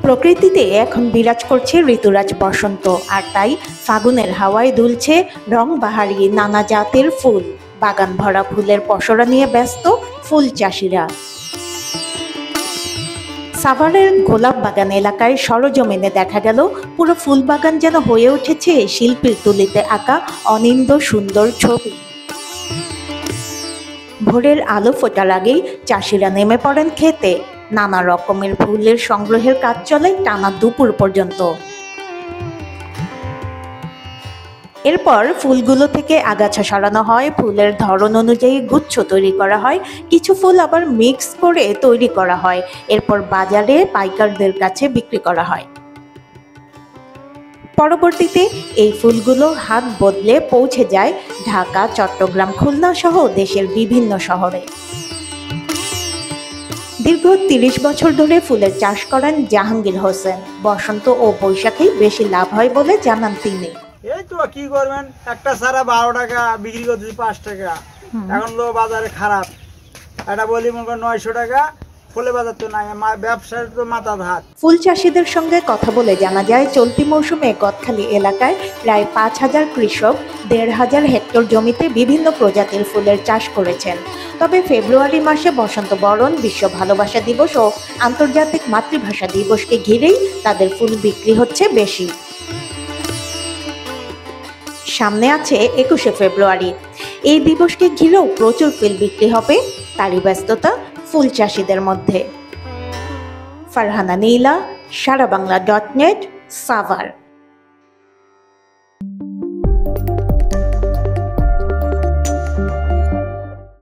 প্রকৃতিতে এখন বিরাজ করছে ঋতুরাজ বসন্ত, আর তাই ফাগুনের হাওয়ায় দুলছে রংবাহারি নানা জাতের ফুল। বাগান ভরা ফুলের পসরা নিয়ে ব্যস্ত ফুল চাষিরা। সাভারের গোলাপ বাগান এলাকায় সরজমিনে দেখা গেল পুরো ফুল বাগান যেন হয়ে উঠেছে শিল্পীর তুলিতে আঁকা অনিন্দ্য সুন্দর ছবি। ভোরের আলো ফোটার আগেই চাষিরা নেমে পড়েন খেতে। নানা রকমের ফুলের সংগ্রহের কাজ চলে টানা দুপুর পর্যন্ত। এরপর ফুলগুলো থেকে আগাছা সরানো হয়, ফুলের ধরন অনুযায়ী গুচ্ছ তৈরি করা হয়, কিছু ফুল আবার মিক্স করে তৈরি করা হয়। এরপর বাজারে পাইকারদের কাছে বিক্রি করা হয়। পরবর্তীতে এই ফুলগুলো হাত বদলে পৌঁছে যায় ঢাকা, চট্টগ্রাম, খুলনা সহ দেশের বিভিন্ন শহরে। দীর্ঘ ৩০ বছর ধরে ফুলের চাষ করেন জাহাঙ্গীর হোসেন। বসন্ত ও বৈশাখেই বেশি লাভ হয় বলে জানান তিনি। এই তো কি করবেন, একটা সারা 12 টাকা বিক্রি করতেছি 5 টাকা। এখন তো বাজারে খারাপ, এটা বলি মনে করেন 900 টাকা। ফুলের বাজার তো নাই, ব্যবসার তো মাথা ভাত। ফুল চাষিদের সঙ্গে কথা বলে জানা যায়, চলতি মৌসুমে গদখালি এলাকায় প্রায় 5000 কৃষক 1500 হেক্টর জমিতে বিভিন্ন প্রজাতির ফুলের চাষ করেছেন। তবে ফেব্রুয়ারি মাসে বসন্ত বরণ, বিশ্ব ভালোবাসা দিবস ও আন্তর্জাতিক মাতৃভাষা দিবসকে ঘিরেই তাদের ফুল বিক্রি হচ্ছে বেশি। সামনে আছে 21শে ফেব্রুয়ারি। এই দিবসকে ঘিরেও প্রচুর ফুল বিক্রি হবে, তারই ব্যস্ততা ফুল চাষিদের মধ্যে। ফারহানা নীলা, সারাবাংলা.net, সাভার।